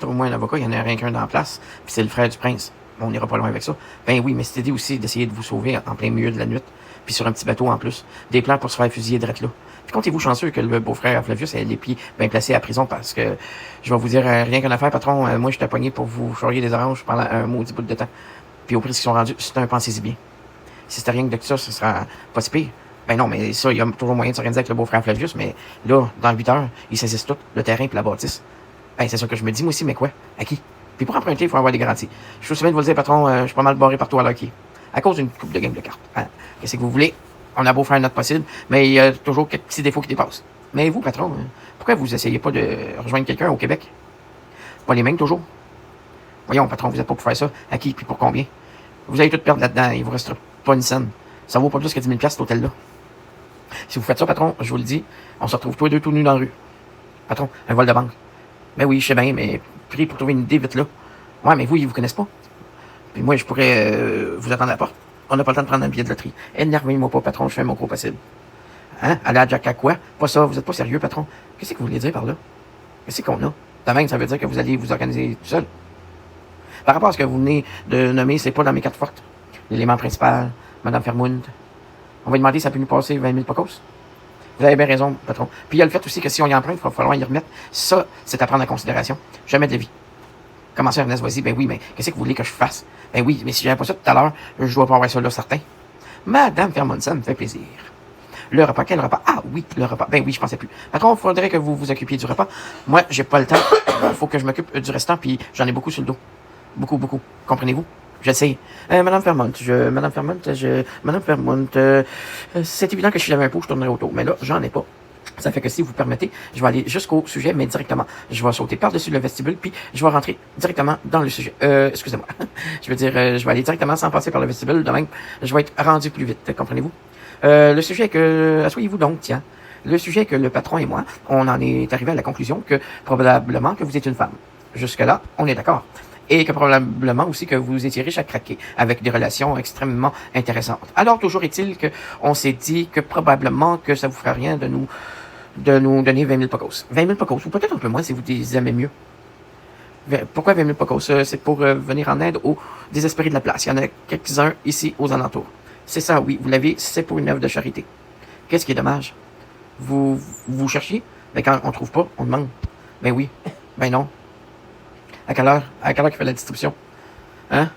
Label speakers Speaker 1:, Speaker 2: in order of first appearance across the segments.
Speaker 1: Trouve-moi un avocat, il y en a rien qu'un dans la place, puis c'est le frère du prince. On n'ira pas loin avec ça. Ben oui, mais c'est l'idée aussi d'essayer de vous sauver en plein milieu de la nuit, puis sur un petit bateau en plus. Des plans pour se faire fusiller direct là. Puis comptez-vous chanceux que le beau-frère Flavius ait les pieds bien placés à la prison, parce que je vais vous dire rien qu'une affaire, patron, moi je t'ai pogné pour vous charrier des oranges pendant un maudit bout de temps. Puis au prix qu'ils sont rendus, c'est un pensez-y bien. Si c'était rien que de ça, ce sera pas si pire. Ben non, mais ça, il y a toujours moyen de s'organiser avec le beau-frère Flavius, mais là, dans 8 heures, ils saisissent tout, le terrain et la bâtisse. Ben, c'est ça que je me dis, moi aussi, mais quoi? À qui? Puis pour emprunter, il faut avoir des garanties. Je suis aussi bien de vous le dire, patron, je suis pas mal barré partout à l'hockey. À cause d'une coupe de game de cartes. Hein? Qu'est-ce que vous voulez? On a beau faire notre possible, mais il y a toujours quelques petits défauts qui dépassent. Mais vous, patron, pourquoi vous essayez pas de rejoindre quelqu'un au Québec? Pas les mêmes, toujours? Voyons, patron, vous êtes pas pour faire ça. À qui? Puis pour combien? Vous allez tout perdre là-dedans, il vous restera pas une scène. Ça vaut pas plus que 10 000 $, cet hôtel-là. Si vous faites ça, patron, je vous le dis, on se retrouve tous les deux tout nus dans la rue. Patron, un vol de banque. Ben oui, je sais bien, mais prie pour trouver une idée vite là. Ouais, mais vous, ils vous connaissent pas. Puis moi, je pourrais vous attendre à la porte. On n'a pas le temps de prendre un billet de loterie. Énervez-moi pas, patron, je fais mon gros possible. Hein? Aller à Jack à quoi? Pas ça, vous êtes pas sérieux, patron. Qu'est-ce que vous voulez dire par là? Qu'est-ce qu'on a? De même, ça veut dire que vous allez vous organiser tout seul. Par rapport à ce que vous venez de nommer, c'est pas dans mes cartes fortes. L'élément principal, Madame Fermund. On va lui demander si ça peut nous passer 20 000 pocos. Vous avez bien raison, patron. Puis il y a le fait aussi que si on y emprunte, il va falloir y remettre. Ça, c'est à prendre en considération. Jamais de la vie. Comment ça, Ernest, vas-y? Ben oui, mais qu'est-ce que vous voulez que je fasse? Ben oui, mais si j'avais pas ça tout à l'heure, je dois pas avoir ça là, certain. Madame Fermund, ça me fait plaisir. Le repas, quel repas? Ah oui, le repas. Ben oui, je pensais plus. Patron, il faudrait que vous vous occupiez du repas. Moi, j'ai pas le temps. Il faut que je m'occupe du restant, puis j'en ai beaucoup sur le dos. Beaucoup, beaucoup. Comprenez-vous? Je sais. Madame Fermont, c'est évident que si j'avais un pot, je tournerais autour. Mais là, j'en ai pas. Ça fait que si vous permettez, je vais aller jusqu'au sujet, mais directement. Je vais sauter par-dessus le vestibule, puis je vais rentrer directement dans le sujet. Excusez-moi. Je veux dire, je vais aller directement sans passer par le vestibule. De même, je vais être rendu plus vite. Comprenez-vous? Le sujet est que... Asseyez-vous donc, tiens. Le sujet est que le patron et moi, on en est arrivé à la conclusion que probablement que vous êtes une femme. Jusque-là, on est d'accord. Et que probablement aussi que vous étiez riche à craquer, avec des relations extrêmement intéressantes. Alors, toujours est-il que on s'est dit que probablement que ça vous ferait rien de nous donner 20 000 pocos. 20 000 pocos, ou peut-être un peu moins si vous les aimez mieux. Pourquoi 20 000 pocos? C'est pour venir en aide aux désespérés de la place. Il y en a quelques-uns ici aux alentours. C'est ça, oui, vous l'avez, c'est pour une œuvre de charité. Qu'est-ce qui est dommage? Vous cherchiez? Ben quand on trouve pas, on demande. Ben oui, ben non. À quelle heure qu'il fait la distribution? Hein?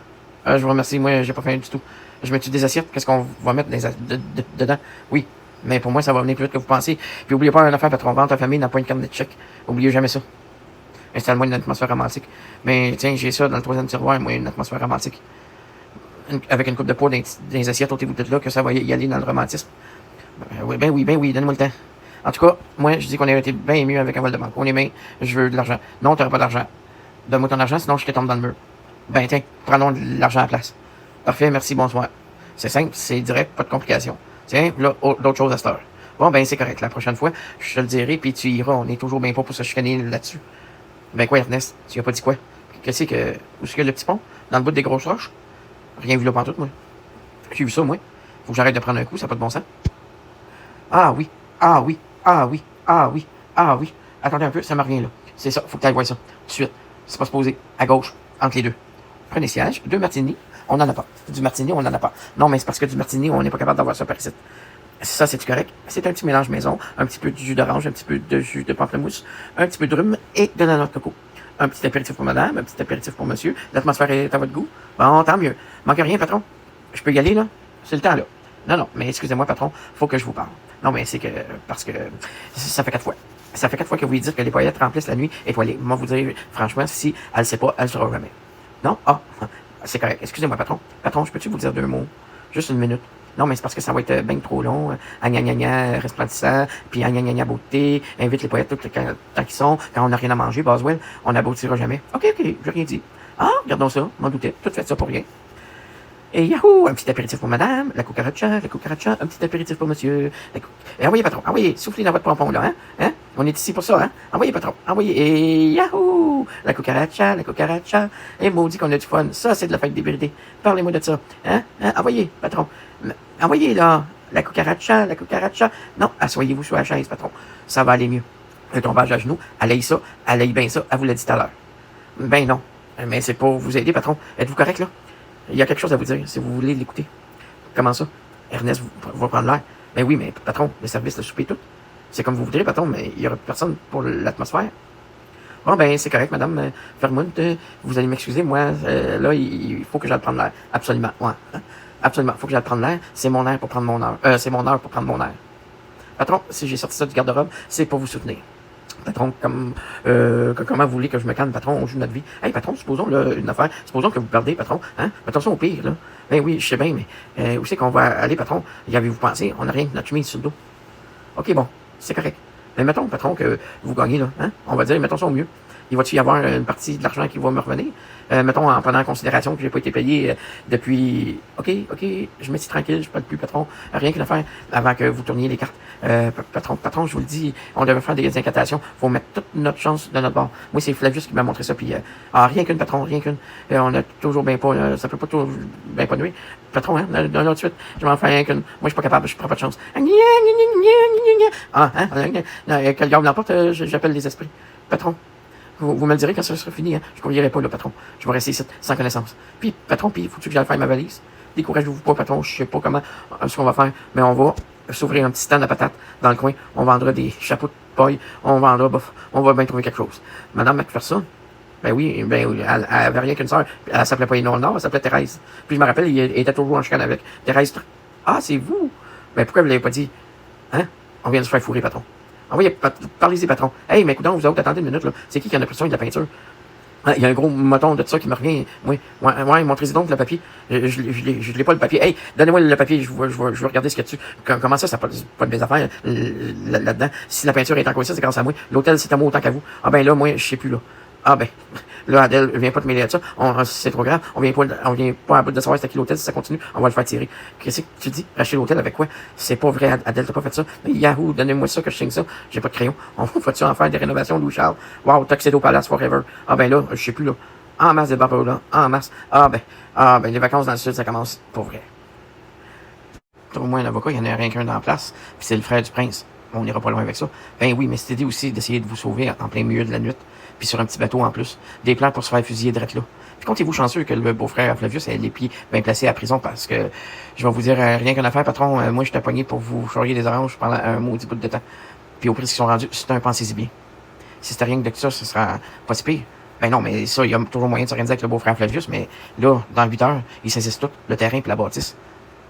Speaker 1: Je vous remercie, moi, j'ai pas faim du tout. Je mets-tu des assiettes? Qu'est-ce qu'on va mettre dedans? Oui. Mais pour moi, ça va venir plus vite que vous pensez. Puis oubliez pas une affaire, patron. Vente ta famille n'a pas une carte de chèque. Oubliez jamais ça. Installe-moi une atmosphère romantique. Mais tiens, j'ai ça dans le troisième tiroir, moi, une atmosphère romantique. Avec une coupe de poids dans les assiettes, ôtez-vous tout là, que ça va y aller dans le romantisme. Ben oui, donnez-moi le temps. En tout cas, moi, je dis qu'on aurait été bien mieux avec un vol de banque. On est bien, je veux de l'argent. Non, t'auras pas d'argent. Donne-moi ton argent, sinon je te tombe dans le mur. Ben tiens, prenons de l'argent à la place. Parfait, merci, bonsoir. C'est simple, c'est direct, pas de complications. Tiens, là, d'autres choses à cette heure. Bon, ben c'est correct, la prochaine fois, je te le dirai, puis tu iras, on est toujours bien pas pour se chicaner là-dessus. Ben quoi, Ernest, tu as pas dit quoi? Qu'est-ce que... Où est-ce qu'il y a le petit pont? Dans le bout des grosses roches? Rien vu là pantoute, moi. J'ai vu ça, moi. Faut que j'arrête de prendre un coup, ça n'a pas de bon sens. Ah oui, ah oui, ah oui, ah oui, ah oui. Attendez un peu, ça me revient là. C'est ça, faut que tu ailles voir ça. Tout de suite. C'est pas supposé. À gauche, entre les deux. Prenez siège, 2 martinis, on n'en a pas. Du martini, on n'en a pas. Non, mais c'est parce que du martini, on n'est pas capable d'avoir ça par ici. Ça, c'est correct. C'est un petit mélange maison. Un petit peu de jus d'orange, un petit peu de jus de pamplemousse, un petit peu de rhum et de la noix de coco. Un petit apéritif pour madame, un petit apéritif pour monsieur. L'atmosphère est à votre goût. Bon, tant mieux. Manque rien, patron. Je peux y aller, là? C'est le temps, là. Non, mais excusez-moi, patron, faut que je vous parle. Non, mais c'est que, parce que, ça fait 4 fois. Ça fait 4 fois que vous lui dites que les paillettes remplissent la nuit étoilée. Moi, vous dire, franchement, si elle sait pas, elle saura jamais. Non? Ah, c'est correct. Excusez-moi, patron. Patron, je peux-tu vous dire 2 mots? Juste une minute. Non, mais c'est parce que ça va être bien trop long. Gna resplendissant, puis gna beauté. Invite les poètes tout le temps qu'ils sont. Quand on n'a rien à manger, Boswell, on n'aboutira jamais. OK, j'ai rien dit. Ah, regardons ça, m'en doutais. Tout fait ça pour rien. Et yahoo! Un petit apéritif pour madame, la cucaracha, un petit apéritif pour monsieur. Et envoyez, patron, envoyez, soufflez dans votre pompon, là, hein? On est ici pour ça, hein? Envoyez, patron, envoyez. Et yahoo! La cucaracha. Et maudit qu'on a du fun. Ça, c'est de la fête des bridés. Parlez-moi de ça, hein? Envoyez, patron. Envoyez, là, la cucaracha. Non, asseyez-vous sur la chaise, patron. Ça va aller mieux. Le tombage à genoux, allez bien ça, elle vous l'a dit tout à l'heure. Ben non. Mais c'est pour vous aider, patron. Êtes-vous correct, là? Il y a quelque chose à vous dire, si vous voulez l'écouter. Comment ça? Ernest va prendre l'air. Ben oui, mais patron, le service, le souper, tout. C'est comme vous voudrez, patron, mais il y aura personne pour l'atmosphère. Bon, ben, c'est correct, madame Vermouth. Vous allez m'excuser, moi, là, il faut que j'aille prendre l'air. Absolument, ouais. Absolument, il faut que j'aille prendre l'air. C'est mon air pour prendre mon heure. C'est mon heure pour prendre mon air. Patron, si j'ai sorti ça du garde-robe, c'est pour vous soutenir. Patron, comment vous voulez que je me calme, patron, on joue notre vie. Hey, patron, supposons, là, une affaire, supposons que vous perdez, patron, hein, attention au pire, là. Ben oui, je sais bien, mais, où c'est qu'on va aller, patron? Y avez-vous pensé? On n'a rien que notre chemise sur le dos. OK, bon, c'est correct. Mais mettons, patron, que vous gagnez, là, hein, on va dire, mettons ça au mieux. Il va-tu y avoir une partie de l'argent qui va me revenir? Mettons, en prenant en considération que j'ai pas été payé depuis... OK, je me suis tranquille, je parle plus, patron. Rien qu'une affaire avant que vous tourniez les cartes. Patron, je vous le dis, on devait faire des incantations. Faut mettre toute notre chance de notre bord. Moi, c'est Flavius qui m'a montré ça, puis... rien qu'une, patron, rien qu'une. On a toujours bien pas... ça peut pas toujours bien pas nuire. Patron, hein, d'un autre suite, je m'en fais rien qu'une. Moi, je suis pas capable, je prends pas de chance. Que le diable l'emporte, j'appelle les esprits. Patron. Vous me le direz quand ça sera fini, hein. Je ne courrirai pas, là, patron. Je vais rester ici, sans connaissance. Puis, patron, faut-tu que j'aille faire ma valise? Découragez-vous pas, patron. Je sais pas comment, ce qu'on va faire, mais on va s'ouvrir un petit stand à patates dans le coin. On vendra des chapeaux de paille. On va bien trouver quelque chose. Madame McPherson, ben oui, elle avait rien qu'une sœur. Elle s'appelait pas Énor Nord, elle s'appelait Thérèse. Puis je me rappelle, il était toujours en chicane avec Thérèse. Ah, c'est vous? Ben pourquoi vous l'avez pas dit? Hein? On vient de se faire fourrer, patron. Envoyez, parlez-y, patron. Hey, mais écoutez, vous autres, attendez une minute, là. C'est qui en a pris soin de la peinture? Il y a un gros moton de ça qui me revient. Ouais, montrez-y donc le papier. Je l'ai pas le papier. Hey, donnez-moi le papier, je veux regarder ce qu'il y a dessus. Comment ça, pas de mes affaires là-dedans? Si la peinture est encore ici, c'est grâce à moi. L'hôtel, c'est à moi autant qu'à vous. Ah ben là, moi, je sais plus, là. Ah ben, là, Adèle, viens pas te mêler de ça. C'est trop grave. On vient pas à bout de savoir c'est à qui l'hôtel. Si ça continue, on va le faire tirer. Qu'est-ce que tu dis? Racheter l'hôtel avec quoi? C'est pas vrai, Adèle, t'as pas fait ça. Yahoo, donnez-moi ça que je signe ça. J'ai pas de crayon. On fait ça en faire des rénovations, Louis Charles. Wow, Tuxedo Palace forever. Ah ben là, je sais plus, là. En masse de barbeaux, là. En masse. Ah ben, les vacances dans le sud, ça commence pour vrai. Trouve-moi un avocat, il y en a rien qu'un dans la place. Puis c'est le frère du prince. On n'ira pas loin avec ça. Ben oui, mais c'est idée aussi d'essayer de vous sauver en plein milieu de la nuit. Puis sur un petit bateau en plus. Des plans pour se faire fusiller direct là. Puis comptez-vous chanceux que le beau-frère Flavius ait les pieds bien placés à la prison parce que je vais vous dire rien qu'une affaire, patron. Moi, je t'ai pogné pour vous charrier des oranges pendant un maudit bout de temps. Puis au prix qu'ils sont rendus, c'est un pensez-y bien. Si c'était rien que de ça, ce sera pas si pire. Ben non, mais ça, il y a toujours moyen de s'organiser avec le beau-frère Flavius, mais là, dans 8 heures, ils saisissent tout, le terrain puis la bâtisse.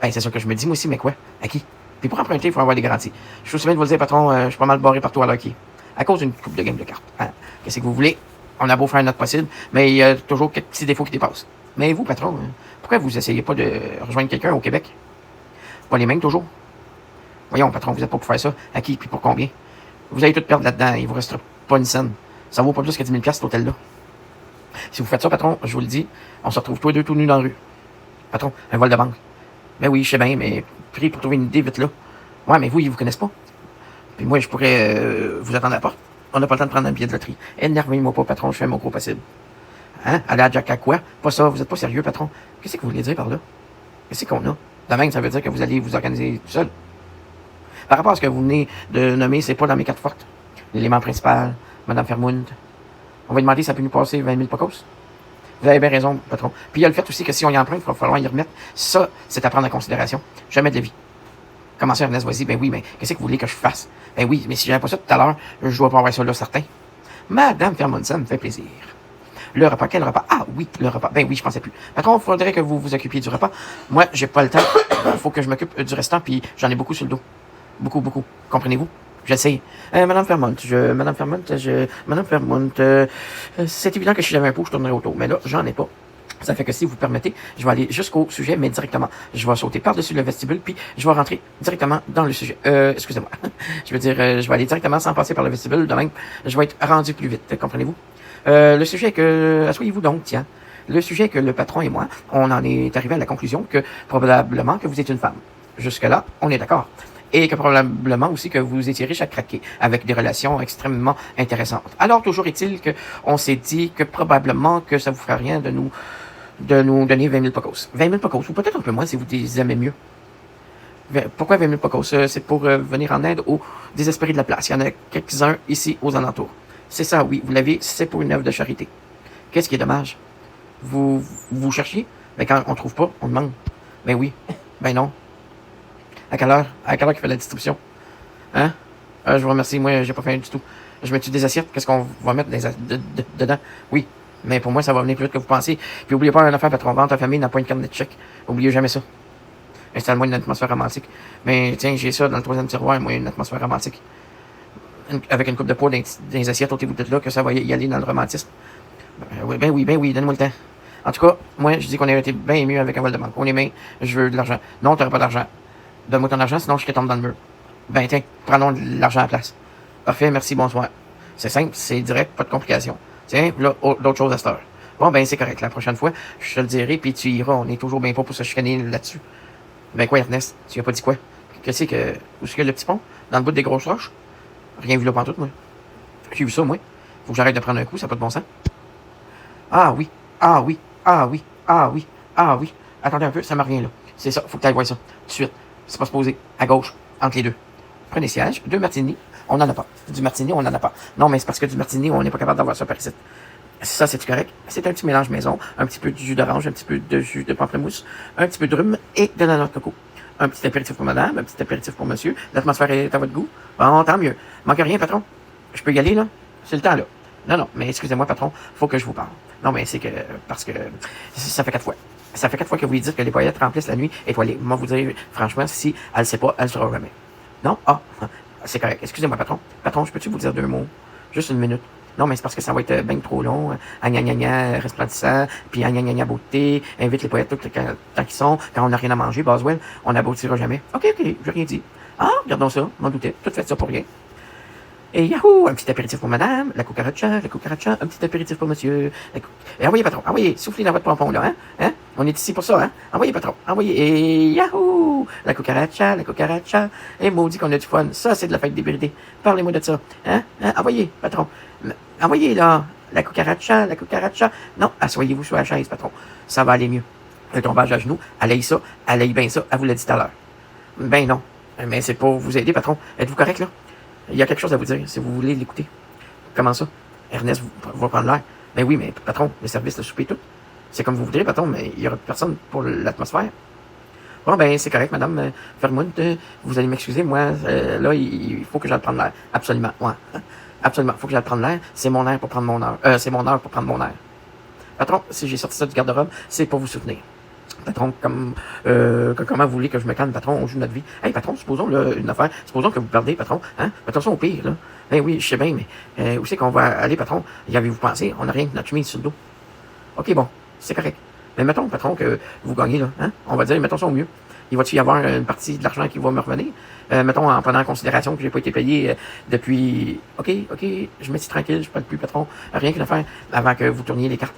Speaker 1: Ben, c'est ça que je me dis, moi aussi, mais quoi? À qui? Puis pour emprunter, il faut avoir des garanties. Je suis aussi bien de vous le dire, patron, je suis pas mal barré partout à l'hockey. À cause d'une coupe de game de cartes. Hein? Qu'est-ce que vous voulez? On a beau faire notre possible, mais il y a toujours quelques petits défauts qui dépassent. Mais vous, patron, pourquoi vous essayez pas de rejoindre quelqu'un au Québec? Pas les mêmes toujours? Voyons, patron, vous êtes pas pour faire ça. À qui, puis pour combien? Vous allez tout perdre là-dedans, il vous restera pas une scène. Ça vaut pas plus que 10 000 $, cet hôtel-là. Si vous faites ça, patron, je vous le dis, on se retrouve tous les deux tout nus dans la rue. Patron, un vol de banque. Ben oui, je sais bien, mais prie pour trouver une idée vite là. Ouais, mais vous, ils vous connaissent pas. Puis moi, je pourrais vous attendre à la porte. On n'a pas le temps de prendre un billet de loterie. Énervez-moi pas, patron, je fais mon gros possible. Hein? Aller à Jack à quoi? Pas ça, vous êtes pas sérieux, patron. Qu'est-ce que vous voulez dire par là? Qu'est-ce qu'on a? De même, ça veut dire que vous allez vous organiser tout seul. Par rapport à ce que vous venez de nommer, c'est pas dans mes cartes fortes. L'élément principal, Madame Vermouth. On va demander si ça peut nous passer 20 000 pocos. Vous avez bien raison, patron. Puis il y a le fait aussi que si on y emprunte, il va falloir y remettre. Ça, c'est à prendre en considération. Jamais de la vie. Comment ça, Ernest, vas-y? Ben oui, mais qu'est-ce que vous voulez que je fasse? Ben oui, mais si j'avais pas ça tout à l'heure, je dois pas avoir ça là, certain. Madame Vermouth, ça me fait plaisir. Le repas, quel repas? Ah oui, le repas. Ben oui, je pensais plus. Patron, il faudrait que vous vous occupiez du repas. Moi, j'ai pas le temps. Il faut que je m'occupe du restant, puis j'en ai beaucoup sur le dos. Beaucoup. Comprenez-vous? J'essaie. Madame Vermouth, c'est évident que si j'avais un pot, je tournerais autour. Mais là, j'en ai pas. Ça fait que si vous permettez, je vais aller jusqu'au sujet, mais directement. Je vais sauter par-dessus le vestibule, puis je vais rentrer directement dans le sujet. Excusez-moi. Je veux dire, je vais aller directement sans passer par le vestibule. De même, je vais être rendu plus vite. Comprenez-vous? Le sujet est que... Asseyez-vous donc, tiens. Le sujet est que le patron et moi, on en est arrivé à la conclusion que probablement que vous êtes une femme. Jusque-là, on est d'accord. Et que probablement aussi que vous étiez riche à craquer, avec des relations extrêmement intéressantes. Alors, toujours est-il que on s'est dit que probablement que ça vous ferait rien de nous donner 20 000 pocos. 20 000 pocos, ou peut-être un peu moins si vous les aimez mieux. Pourquoi 20 000 pocos? C'est pour venir en aide aux désespérés de la place. Il y en a quelques-uns ici aux alentours. C'est ça, oui, vous l'avez, c'est pour une œuvre de charité. Qu'est-ce qui est dommage? Vous cherchiez? Ben, quand on trouve pas, on demande. Ben oui. Ben non. À quelle heure? À quelle heure qu'il fait la distribution? Hein? Je vous remercie, moi, j'ai pas faim du tout. Je mets-tu des assiettes? Qu'est-ce qu'on va mettre dedans? Oui. Mais pour moi, ça va venir plus vite que vous pensez. Puis oubliez pas une affaire, patron. Vente à famille n'a pas une carte de chèque. Oubliez jamais ça. Installe-moi une atmosphère romantique. Mais tiens, j'ai ça dans le troisième tiroir, moi, une atmosphère romantique. Avec une coupe de poids dans les assiettes, ôtez-vous de là, que ça va y aller dans le romantisme. Ben oui, donne-moi le temps. En tout cas, moi, je dis qu'on aurait été bien mieux avec un vol de banque. On est bien, je veux de l'argent. Non, t'auras pas d'argent. Donne-moi ton argent, sinon je te tombe dans le mur. Ben tiens, prenons de l'argent à la place. Parfait, merci, bonsoir. C'est simple, c'est direct, pas de complications. Tiens, là, d'autres choses à cette heure. Bon, ben c'est correct. La prochaine fois, je te le dirai, puis tu iras. On est toujours bien pas pour se chicaner là-dessus. Ben quoi, Ernest? Tu as pas dit quoi? Qu'est-ce que... Où est-ce qu'il y a le petit pont? Dans le bout des grosses roches? Rien vu là pantoute, moi. J'ai vu ça, moi. Faut que j'arrête de prendre un coup, ça n'a pas de bon sens. Ah oui, ah oui, ah oui, ah oui, ah oui. Attendez un peu, ça me revient là. C'est ça, faut que tu ailles voir ça. Tout de suite. C'est pas supposé. À gauche, entre les deux. Prenez siège, 2 martinis, on n'en a pas. Du martini, on n'en a pas. Non, mais c'est parce que du martini, on n'est pas capable d'avoir ça par ici. Ça, c'est correct. C'est un petit mélange maison. Un petit peu de jus d'orange, un petit peu de jus de pamplemousse, un petit peu de rhum et de la noix de coco. Un petit apéritif pour madame, un petit apéritif pour monsieur. L'atmosphère est à votre goût. Bon, tant mieux. Manque rien, patron. Je peux y aller, là? C'est le temps, là. Non, mais excusez-moi, patron, faut que je vous parle. Non, mais c'est que, parce que, ça fait 4 fois. Ça fait 4 fois que vous lui dites que les paillettes remplissent la nuit étoilée. Moi, vous dire, franchement, si elle sait pas, elle sera jamais. Non? Ah, c'est correct. Excusez-moi, patron. Patron, je peux-tu vous dire 2 mots? Juste une minute. Non, mais c'est parce que ça va être bien trop long. Gna resplendissant, puis gna beauté, invite les poètes tout le temps qu'ils sont. Quand on n'a rien à manger, Boswell, on n'aboutira jamais. OK, j'ai rien dit. Ah, regardons ça, m'en doutais. Tout fait ça pour rien. Et yahoo! Un petit apéritif pour madame, la cucaracha, un petit apéritif pour monsieur. Et envoyez, patron, envoyez, soufflez dans votre pompon, là, hein? On est ici pour ça, hein? Envoyez, patron, envoyez. Et yahoo! La cucaracha. Et maudit qu'on a du fun. Ça, c'est de la fête des bridés. Parlez-moi de ça, hein? Envoyez, patron. Envoyez, là. La cucaracha. Non, asseyez-vous sur la chaise, patron. Ça va aller mieux. Un tombage à genoux, allez ça, allez bien ça, elle vous l'a dit tout à l'heure. Ben non. Mais c'est pour vous aider, patron. Êtes-vous correct, là? Il y a quelque chose à vous dire, si vous voulez l'écouter. Comment ça? Ernest va prendre l'air. Ben oui, mais patron, le service, le souper, tout. C'est comme vous voudrez, patron, mais il y aura personne pour l'atmosphère. Bon, ben, c'est correct, madame Vermouth. Vous allez m'excuser, moi, là, il faut que j'aille prendre l'air. Absolument, ouais. Absolument, il faut que j'aille prendre l'air. C'est mon air pour prendre mon heure. C'est mon heure pour prendre mon air. Patron, si j'ai sorti ça du garde-robe, c'est pour vous soutenir. Patron, comment vous voulez que je me calme, patron, on joue notre vie. Hey, patron, supposons, là, une affaire, supposons que vous perdez, patron, hein, attention au pire, là. Ben oui, je sais bien, mais, où c'est qu'on va aller, patron? Y avez-vous pensé? On n'a rien que notre chemise sur le dos. OK, bon, c'est correct. Mais mettons, patron, que vous gagnez, là, hein, on va dire, mettons ça au mieux. Il va-tu y avoir une partie de l'argent qui va me revenir? Mettons, en prenant en considération que j'ai pas été payé depuis... OK, je me suis tranquille, je parle plus, patron. Rien qu'une affaire avant que vous tourniez les cartes.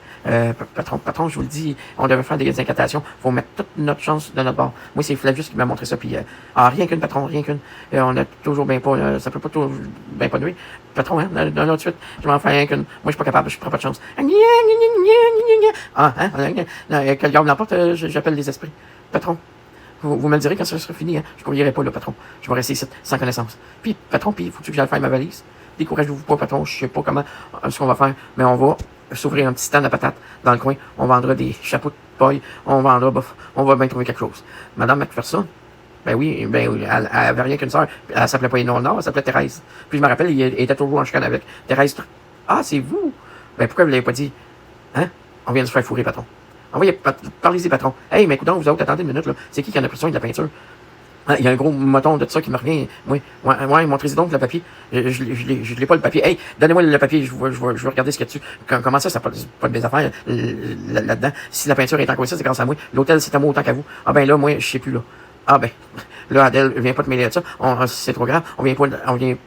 Speaker 1: Patron, je vous le dis, on devait faire des incantations. Faut mettre toute notre chance de notre bord. Moi, c'est Flavius qui m'a montré ça, puis rien qu'une, patron, rien qu'une. On a toujours bien pas... ça peut pas toujours bien pas nuire. Patron, hein, d'un autre suite, je m'en fais rien qu'une. Moi, je suis pas capable, je prends pas de chance. Que le diable l'emporte, j'appelle les esprits. Patron. Vous me le direz quand ça sera fini, hein. Je ne courrirai pas, là, patron. Je vais rester ici, sans connaissance. Puis, patron, faut-tu que j'aille faire ma valise? Découragez-vous pas, patron. Je sais pas comment, ce qu'on va faire, mais on va s'ouvrir un petit stand à patates dans le coin. On vendra des chapeaux de paille. On va bien trouver quelque chose. Madame McPherson? Ben oui, elle avait rien qu'une sœur. Elle s'appelait pas Énoir Nord, elle s'appelait Thérèse. Puis je me rappelle, il était toujours en chicane avec Thérèse. Ah, c'est vous? Ben pourquoi vous l'avez pas dit? Hein? On vient de se faire fourrer, patron. Envoyez, parlez-y, patron. Hey, mais écoutez, vous autres, attendez une minute, là. C'est qui en a pris soin de la peinture? Il y a un gros moton de ça qui me revient. Ouais, montrez-y donc le papier. Je l'ai pas, le papier. Hey, donnez-moi le papier, je veux regarder ce qu'il y a dessus. Comment ça, ça pas de mes affaires là-dedans? Si la peinture est encore ça, c'est grâce à moi. L'hôtel, c'est à moi autant qu'à vous. Ah ben là, moi, je sais plus, là. Ah ben, là, Adèle, viens pas te mêler de ça. C'est trop grave. On vient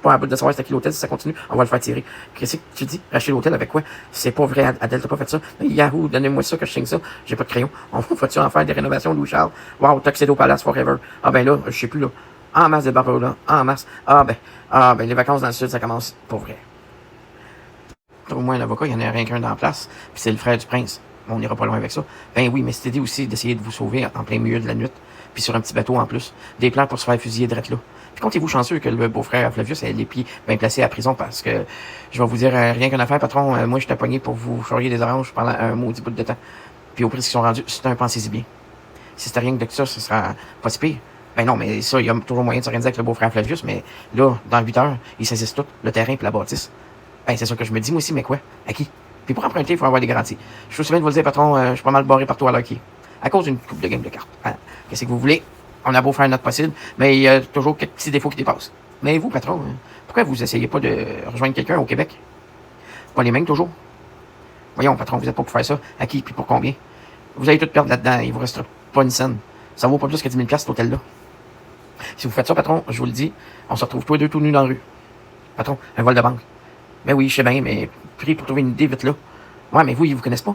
Speaker 1: pas à bout de savoir c'est à qui l'hôtel. Si ça continue, on va le faire tirer. Qu'est-ce que tu dis? Racheter l'hôtel avec quoi? C'est pas vrai, Adèle, t'as pas fait ça. Yahoo, donnez-moi ça que je signe ça. J'ai pas de crayon. On va-tu en faire des rénovations, Louis Charles? Wow, Tuxedo Palace forever. Ah ben là, je sais plus, là. En masse de barreaux, là. En masse. Ah ben, les vacances dans le sud, ça commence pour vrai. Trouve-moi un avocat, il y en a rien qu'un dans la place. Puis c'est le frère du prince. On n'ira pas loin avec ça. Ben oui, mais c'est idée aussi d'essayer de vous sauver en plein milieu de la nuit. Puis sur un petit bateau en plus. Des plans pour se faire fusiller direct là. Puis comptez-vous chanceux que le beau-frère Flavius ait les pieds bien placés à la prison parce que, je vais vous dire, rien qu'une affaire, patron, moi, je t'ai pogné pour vous charrier des oranges pendant un maudit bout de temps. Puis au prix qu'ils sont rendus, c'est un pensez-y bien. Si c'était rien que de ça, ce sera pas si pire. Ben non, mais ça, il y a toujours moyen de s'organiser avec le beau-frère Flavius, mais là, dans 8 heures, ils saisissent tout, le terrain et la bâtisse. Ben, c'est ça que je me dis, moi aussi, mais quoi? À qui? Puis pour emprunter, il faut avoir des garanties. Je suis bien de vous le dire, patron, je suis pas mal barré partout à l'hockey. À cause d'une coupe de game de cartes. Hein? Qu'est-ce que vous voulez? On a beau faire notre possible, mais il y a toujours quelques petits défauts qui dépassent. Mais vous, patron, pourquoi vous essayez pas de rejoindre quelqu'un au Québec? Pas les mêmes, toujours? Voyons, patron, vous êtes pas pour faire ça. À qui, puis pour combien? Vous allez tout perdre là-dedans, il vous restera pas une scène. Ça vaut pas plus que 10 000 cet hôtel-là. Si vous faites ça, patron, je vous le dis, on se retrouve tous les deux tout nus dans la rue. Patron, un vol de banque. Ben oui, je sais bien, mais prie pour trouver une idée vite là. Ouais, mais vous, ils vous connaissent pas.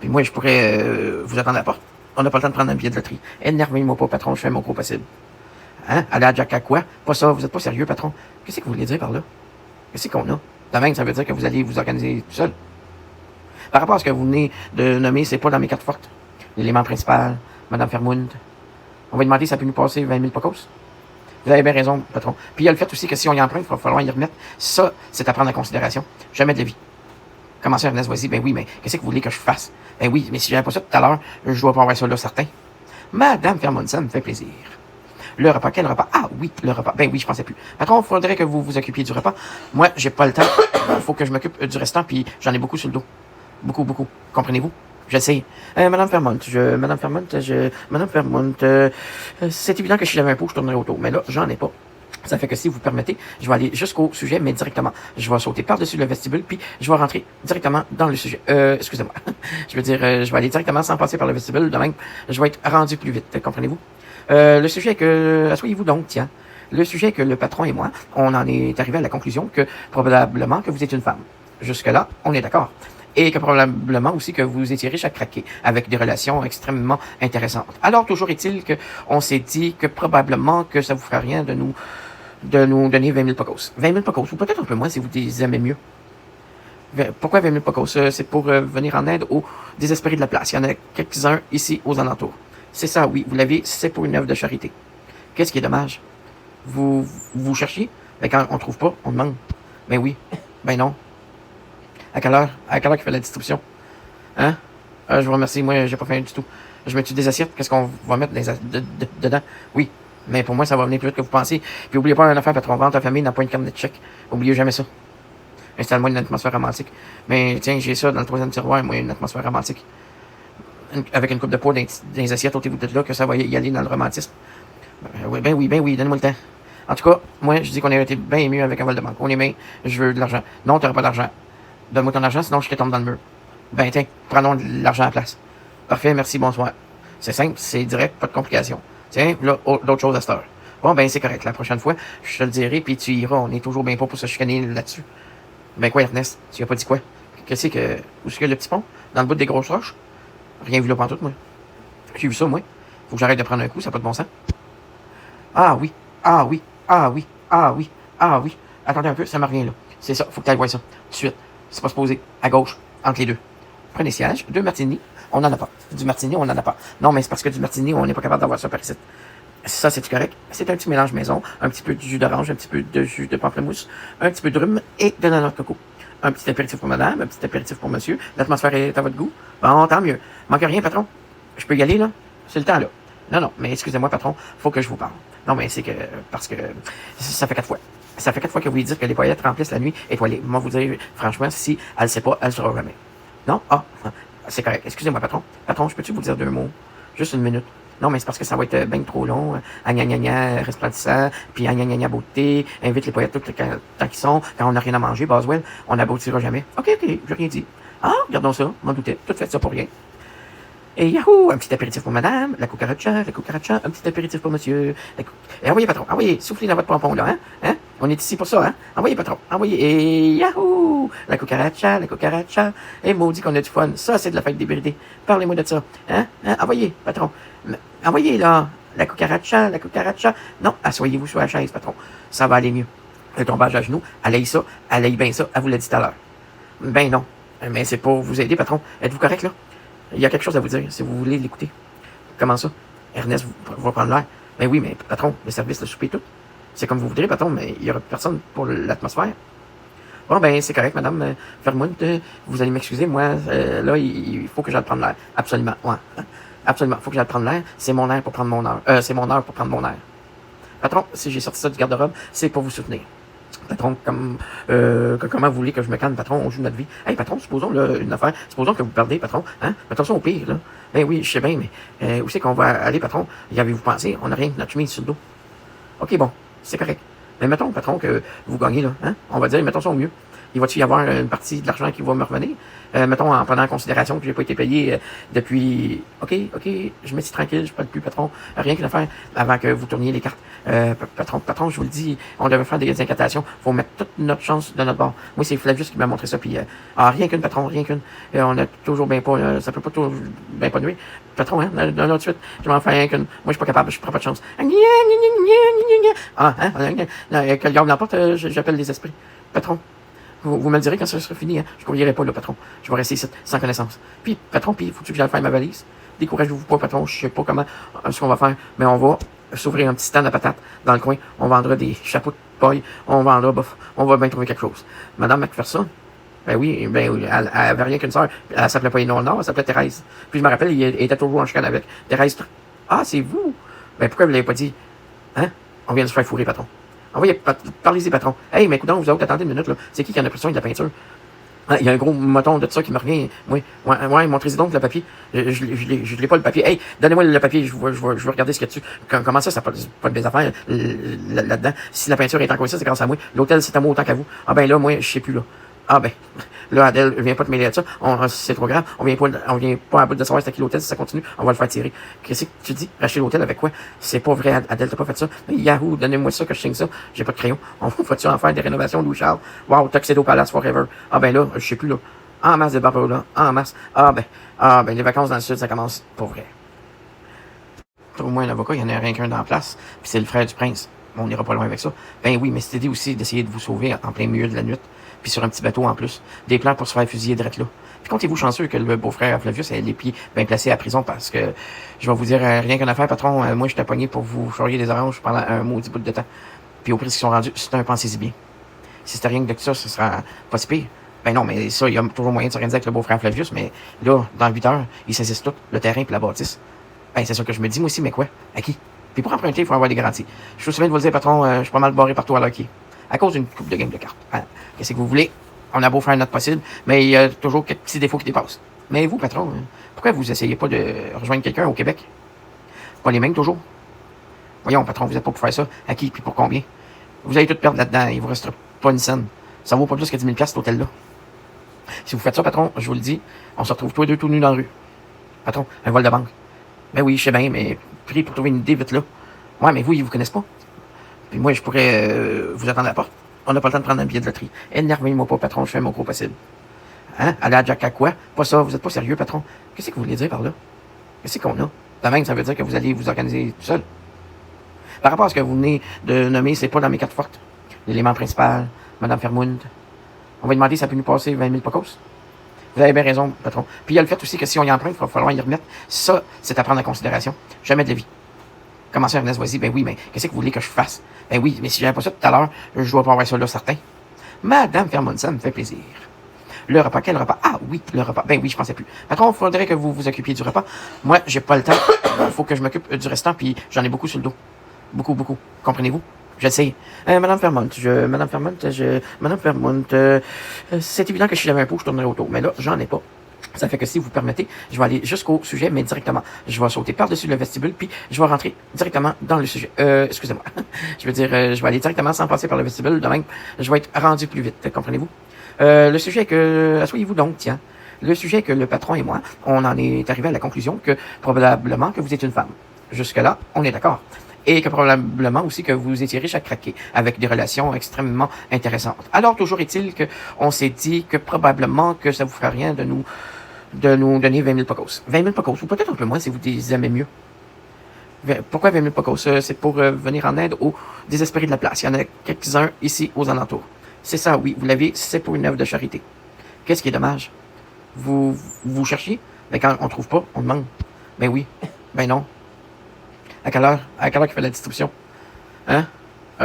Speaker 1: Puis moi, je pourrais vous attendre à la porte. On n'a pas le temps de prendre un billet de loterie. Énervez-moi pas, patron, je fais mon gros possible. Hein? Aller à Jack à quoi? Pas ça, vous êtes pas sérieux, patron. Qu'est-ce que vous voulez dire par là? Qu'est-ce qu'on a? De même, ça veut dire que vous allez vous organiser tout seul. Par rapport à ce que vous venez de nommer, c'est pas dans mes cartes fortes. L'élément principal, Madame Fairmont. On va lui demander si ça peut nous passer 20 000 pocos. Vous avez bien raison, patron. Puis il y a le fait aussi que si on y emprunte, il va falloir y remettre. Ça, c'est à prendre en considération. Jamais de la vie. Comment ça, Ernest, vas-y? Ben oui, mais qu'est-ce que vous voulez que je fasse? Ben oui, mais si j'avais pas ça tout à l'heure, je dois pas avoir ça là, certain. Madame Fairmont, ça me fait plaisir. Le repas, quel repas? Ah oui, le repas. Ben oui, je pensais plus. Patron, il faudrait que vous vous occupiez du repas. Moi, j'ai pas le temps. Il faut que je m'occupe du restant, puis j'en ai beaucoup sur le dos. Beaucoup, beaucoup. Comprenez-vous? Je sais. Madame Fairmont, c'est évident que si j'avais un pot, je tournerais autour. Mais là, j'en ai pas. Ça fait que si vous permettez, je vais aller jusqu'au sujet, mais directement. Je vais sauter par-dessus le vestibule, puis je vais rentrer directement dans le sujet. Excusez-moi. Je veux dire, je vais aller directement sans passer par le vestibule. De même, je vais être rendu plus vite. Comprenez-vous? Le sujet est que... Asseyez-vous donc, tiens. Le sujet est que le patron et moi, on en est arrivé à la conclusion que probablement que vous êtes une femme. Jusque-là, on est d'accord. Et que probablement aussi que vous étiez riche à craquer, avec des relations extrêmement intéressantes. Alors, toujours est-il que on s'est dit que probablement que ça vous ferait rien de nous donner 20 000 pocos. 20 000 pocos, ou peut-être un peu moins si vous les aimez mieux. Pourquoi 20 000 pocos? C'est pour venir en aide aux désespérés de la place. Il y en a quelques-uns ici aux alentours. C'est ça, oui, vous l'avez, c'est pour une œuvre de charité. Qu'est-ce qui est dommage? Vous cherchiez? Ben quand on trouve pas, on demande. Ben oui, ben non. À quelle heure qu'il fait la distribution? Hein? Je vous remercie, moi, j'ai pas faim du tout. Je mets-tu des assiettes? Qu'est-ce qu'on va mettre dedans? Oui, mais pour moi, ça va venir plus vite que vous pensez. Puis oubliez pas une affaire, patron, vente ta famille n'a pas une carte de chèque. Oubliez jamais ça. Installe-moi une atmosphère romantique. Mais tiens, j'ai ça dans le troisième tiroir, moi, une atmosphère romantique. Avec une coupe de poids dans les assiettes, ôtez-vous de là, que ça va y aller dans le romantisme. Ben oui, donnez-moi le temps. En tout cas, moi, je dis qu'on aurait été bien mieux avec un vol de banque. On est bien, je veux de l'argent. Non, t'auras pas d'argent. Donne-moi ton argent, sinon je te tombe dans le mur. Ben tiens, prenons de l'argent à la place. Parfait, merci, bonsoir. C'est simple, c'est direct, pas de complications. Tiens, là, d'autres choses à cette heure. Bon, ben c'est correct, la prochaine fois, je te le dirai, puis tu iras, on est toujours bien pas pour se chicaner là-dessus. Ben quoi, Ernest, tu as pas dit quoi? Qu'est-ce que... Où est-ce qu'il y a le petit pont? Dans le bout des grosses roches? Rien vu là pantoute, moi. J'ai vu ça, moi. Faut que j'arrête de prendre un coup, ça n'a pas de bon sens. Ah oui, ah oui, ah oui, ah oui, ah oui. Attendez un peu, ça me revient là. C'est ça, faut que tu ailles voir ça, tout de suite. C'est pas supposé. À gauche, entre les deux. Prenez siège, 2 martinis, on n'en a pas. Du martini, on n'en a pas. Non, mais c'est parce que du martini, on n'est pas capable d'avoir ça par ici. Ça, c'est correct. C'est un petit mélange maison. Un petit peu de jus d'orange, un petit peu de jus de pamplemousse, un petit peu de rhum et de noix de coco. Un petit apéritif pour madame, un petit apéritif pour monsieur. L'atmosphère est à votre goût. Bon, tant mieux. Manque rien, patron. Je peux y aller, là? C'est le temps, là. Non, mais excusez-moi, patron, faut que je vous parle. Non, mais c'est que... Parce que... Ça fait 4 fois. Ça fait 4 fois que vous lui dites que les paillettes remplissent la nuit étoilée. Moi, vous dire, franchement, si elle ne sait pas, elle ne saura jamais. Non? Ah, c'est correct. Excusez-moi, patron. Patron, je peux-tu vous dire 2 mots? Juste une minute. Non, mais c'est parce que ça va être bien trop long. Gna resplendissant, puis gna beauté. Invite les paillettes tout le temps qu'ils sont. Quand on n'a rien à manger, Boswell, on n'aboutira jamais. OK, j'ai rien dit. Ah, regardons ça. M'en doutais. Tout fait ça pour rien. Et yahoo! Un petit apéritif pour madame, la cucaracha, un petit apéritif pour monsieur. Et envoyez, patron, envoyez, soufflez dans votre pompon, là, hein? On est ici pour ça, hein? Envoyez, patron, envoyez. Et yahoo! La cucaracha. Et maudit qu'on a du fun. Ça, c'est de la fête des bridés. Parlez-moi de ça, hein? Envoyez, patron. Envoyez, là, la cucaracha. Non, asseyez-vous sur la chaise, patron. Ça va aller mieux. Le tombage à genoux, allez ça, allez bien ça, elle vous l'a dit tout à l'heure. Ben non, mais c'est pour vous aider, patron. Êtes-vous correct, là? Il y a quelque chose à vous dire, si vous voulez l'écouter. Comment ça? Ernest va prendre l'air. Ben oui, mais patron, le service, le souper, tout. C'est comme vous voudrez, patron, mais il y aura personne pour l'atmosphère. Bon, ben, c'est correct, madame Fermount, vous allez m'excuser, moi, là, il faut que j'aille prendre l'air. Absolument, ouais. Absolument, il faut que j'aille prendre l'air. C'est mon air pour prendre mon heure. C'est mon heure pour prendre mon air. Patron, si j'ai sorti ça du garde-robe, c'est pour vous soutenir. Patron, comment vous voulez que je me calme, patron, on joue notre vie. Hey, patron, supposons, là, une affaire, supposons que vous perdez, patron, hein? Attention au pire, là. Ben oui, je sais bien, mais où c'est qu'on va aller, patron? Y avez-vous pensé? On n'a rien que notre chemise sur le dos. OK, bon, c'est correct. Mais mettons, patron, que vous gagnez, là, hein? On va dire, mettons ça au mieux. Il va-t-il y avoir une partie de l'argent qui va me revenir? Mettons, en prenant en considération que j'ai pas été payé depuis... OK, je me suis tranquille, je parle plus, patron. Rien qu'une affaire avant que vous tourniez les cartes. Patron, je vous le dis, on devait faire des incantations. Faut mettre toute notre chance de notre bord. Moi, c'est Flavius qui m'a montré ça, puis... rien qu'une, patron, rien qu'une. On a toujours bien pas... ça peut pas toujours bien pas nuire. Patron, hein, d'un autre suite, je m'en fais rien qu'une. Moi, je suis pas capable, je prends pas de chance. Ah, hein, que le diable n'emporte, j'appelle les esprits. Patron. Vous me le direz quand ça sera fini, hein. Je courierai pas, là, patron. Je vais rester ici, sans connaissance. Puis, patron, faut que j'aille faire ma valise. Découragez-vous pas, patron. Je sais pas comment, ce qu'on va faire, mais on va s'ouvrir un petit stand à patates dans le coin. On vendra des chapeaux de paille. On va bien trouver quelque chose. Madame McPherson, ben oui, elle avait rien qu'une sœur. Elle s'appelait pas Énoir Nord, elle s'appelait Thérèse. Puis je me rappelle, il était toujours en chicane avec Thérèse. Ah, c'est vous? Ben pourquoi vous l'avez pas dit? Hein? On vient de se faire fourrer, patron. Envoyez, parlez-y, patron. Hey, mais écoutez, vous autres, attendez une minute, là. C'est qui en a pris soin de la peinture? Ah, il y a un gros moton de ça qui me revient. Oui, ouais, montrez-y donc le papier. Je l'ai pas, le papier. Hey, donnez-moi le papier, je veux regarder ce qu'il y a dessus. Comment ça pas de belles affaires là-dedans? Si la peinture est encore ici, c'est grâce à moi. L'hôtel, c'est à moi autant qu'à vous. Ah ben là, moi, je sais plus, là. Ah ben, là, Adèle, viens pas te mêler de ça. C'est trop grave. On vient pas à bout de savoir c'est à qui l'hôtel. Si ça continue, on va le faire tirer. Qu'est-ce que tu dis? Racheter l'hôtel avec quoi? C'est pas vrai, Adèle, t'as pas fait ça. Yahoo, donnez-moi ça que je signe ça. J'ai pas de crayon. On va-tu en faire des rénovations, Louis Charles? Wow, Tuxedo Palace forever. Ah ben là, je sais plus, là. En masse de barbeaux, là. En masse. Ah ben, les vacances dans le sud, ça commence pour vrai. Trouve-moi un avocat, il y en a rien qu'un dans la place. Puis c'est le frère du prince. On n'ira pas loin avec ça. Ben oui, mais c'est l'idée aussi d'essayer de vous sauver en plein milieu de la nuit. Puis sur un petit bateau en plus. Des plans pour se faire fusiller direct là. Puis comptez-vous chanceux que le beau-frère Flavius ait les pieds bien placés à la prison parce que, je vais vous dire, rien qu'une affaire, patron, moi, je t'ai pogné pour vous charrier des oranges pendant un maudit bout de temps. Puis au prix qu'ils sont rendus, c'est un pensez-y bien. Si c'était rien que de ça, ce sera pas si pire. Ben non, mais ça, il y a toujours moyen de s'organiser avec le beau-frère Flavius, mais là, dans 8 heures, ils saisissent tout, le terrain puis la bâtisse. Ben, c'est ça que je me dis, moi aussi, mais quoi? À qui? Puis pour emprunter, il faut avoir des garanties. Je suis souviens de vous le dire, patron, je suis pas mal barré partout à l'hockey. À cause d'une coupe de game de cartes. Hein? Qu'est-ce que vous voulez? On a beau faire notre possible, mais il y a toujours quelques petits défauts qui dépassent. Mais vous, patron, pourquoi vous essayez pas de rejoindre quelqu'un au Québec? Pas les mêmes, toujours? Voyons, patron, vous êtes pas pour faire ça. À qui, puis pour combien? Vous allez tout perdre là-dedans, il vous restera pas une scène. Ça vaut pas plus que 10 000 $, cet hôtel-là. Si vous faites ça, patron, je vous le dis, on se retrouve tous les deux tout nus dans la rue. Patron, un vol de banque. Ben oui, je sais bien, mais prie pour trouver une idée vite là. Ouais, mais vous, ils vous connaissent pas. Puis moi, je pourrais vous attendre à la porte. On n'a pas le temps de prendre un billet de loterie. Énervez-moi pas, patron, je fais mon gros possible. Hein? Aller à Jack à quoi? Pas ça, vous êtes pas sérieux, patron. Qu'est-ce que vous voulez dire par là? Qu'est-ce qu'on a? De même, ça veut dire que vous allez vous organiser tout seul. Par rapport à ce que vous venez de nommer, c'est pas dans mes cartes fortes. L'élément principal, Madame Fermount. On va lui demander si ça peut nous passer 20 000 pocos. Vous avez bien raison, patron. Puis il y a le fait aussi que si on y emprunte, il va falloir y remettre. Ça, c'est à prendre en considération. Jamais de la vie. Comment ça, Ernest Voisy? Ben oui, mais qu'est-ce que vous voulez que je fasse? Ben oui, mais si j'avais pas ça tout à l'heure, je dois pas avoir ça là, certain. Madame Fermount, ça me fait plaisir. Le repas, quel repas? Ah oui, le repas. Ben oui, je pensais plus. Patron, il faudrait que vous vous occupiez du repas. Moi, j'ai pas le temps. Il faut que je m'occupe du restant, puis j'en ai beaucoup sur le dos. Beaucoup. Comprenez-vous? Je sais. Madame Fermount, c'est évident que si j'avais un pot, je tournerais autour. Mais là, j'en ai pas. Ça fait que si vous permettez, je vais aller jusqu'au sujet, mais directement. Je vais sauter par-dessus le vestibule, puis je vais rentrer directement dans le sujet. Excusez-moi. Je veux dire, je vais aller directement sans passer par le vestibule. De même, je vais être rendu plus vite. Comprenez-vous? Le sujet est que... Asseyez-vous donc, tiens. Le sujet est que le patron et moi, on en est arrivé à la conclusion que probablement que vous êtes une femme. Jusque-là, on est d'accord. Et que probablement aussi que vous étiez riche à craquer, avec des relations extrêmement intéressantes. Alors, toujours est-il que on s'est dit que probablement que ça vous ferait rien de nous donner 20 000 pocos. 20 000 pocos, ou peut-être un peu moins si vous les aimez mieux. Pourquoi 20 000 pocos? C'est pour venir en aide aux désespérés de la place. Il y en a quelques-uns ici aux alentours. C'est ça, oui, vous l'avez, c'est pour une œuvre de charité. Qu'est-ce qui est dommage? Vous cherchiez? Ben quand on trouve pas, on demande. Ben oui, ben non. À quelle heure qu'il fait la distribution? Hein?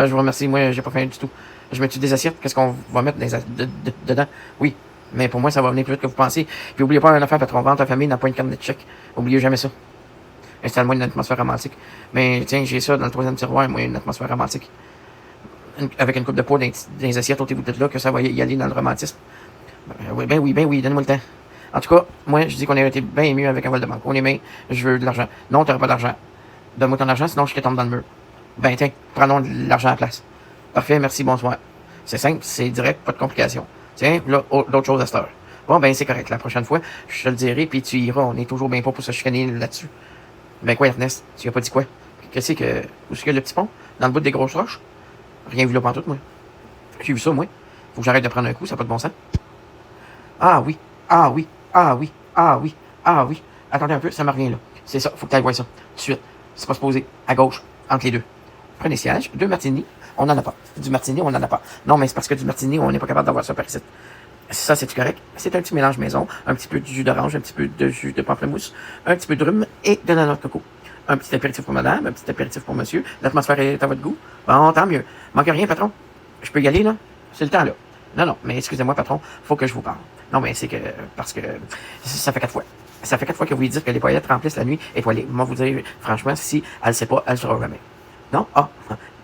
Speaker 1: Je vous remercie, moi, j'ai pas faim du tout. Je mets-tu des assiettes? Qu'est-ce qu'on va mettre dedans? Oui. Mais pour moi, ça va venir plus vite que vous pensez. Puis oubliez pas une affaire, patron. Vente ta famille n'a pas une carte de chèque. Oubliez jamais ça. Installe-moi une atmosphère romantique. Mais tiens, j'ai ça dans le troisième tiroir, moi, une atmosphère romantique. Avec une coupe de peau dans les assiettes, ôtez-vous de là, que ça va y aller dans le romantisme. Ben oui, donnez-moi le temps. En tout cas, moi, je dis qu'on a été bien mieux avec un vol de banque. On est bien, je veux de l'argent. Non, t'auras pas d'argent. Donne-moi ton argent, sinon je te tombe dans le mur. Ben tiens, prenons de l'argent à la place. Parfait, merci, bonsoir. C'est simple, c'est direct, pas de complications. Tiens, là, d'autres choses à cette heure. Bon, ben c'est correct. La prochaine fois, je te le dirai, puis tu iras. On est toujours bien pas pour se chicaner là-dessus. Ben quoi, Ernest? Tu as pas dit quoi? Qu'est-ce que... Où est-ce que le petit pont? Dans le bout des grosses roches? Rien vu là pantoute, moi. J'ai vu ça, moi. Faut que j'arrête de prendre un coup, ça n'a pas de bon sens. Ah oui, ah oui, ah oui, ah oui, ah oui. Attendez un peu, ça me revient là. C'est ça, faut que tu ailles voir ça. Tout de suite. C'est pas supposé. À gauche, entre les deux. Prenez siège, 2 martinis, on n'en a pas. Du martini, on n'en a pas. Non, mais c'est parce que du martini, on n'est pas capable d'avoir ça par ici. Ça, c'est correct. C'est un petit mélange maison. Un petit peu de jus d'orange, un petit peu de jus de pamplemousse, un petit peu de rhum et de la noix de coco. Un petit apéritif pour madame, un petit apéritif pour monsieur. L'atmosphère est à votre goût. Bon, tant mieux. Manque rien, patron. Je peux y aller, là? C'est le temps, là. Non, mais excusez-moi, patron, faut que je vous parle. Non, mais c'est que, parce que, ça fait 4 fois. Ça fait 4 fois que vous lui dites que les paillettes remplissent la nuit étoilée. Moi, vous dire, franchement, si elle sait pas, elle saura jamais. Non? Ah,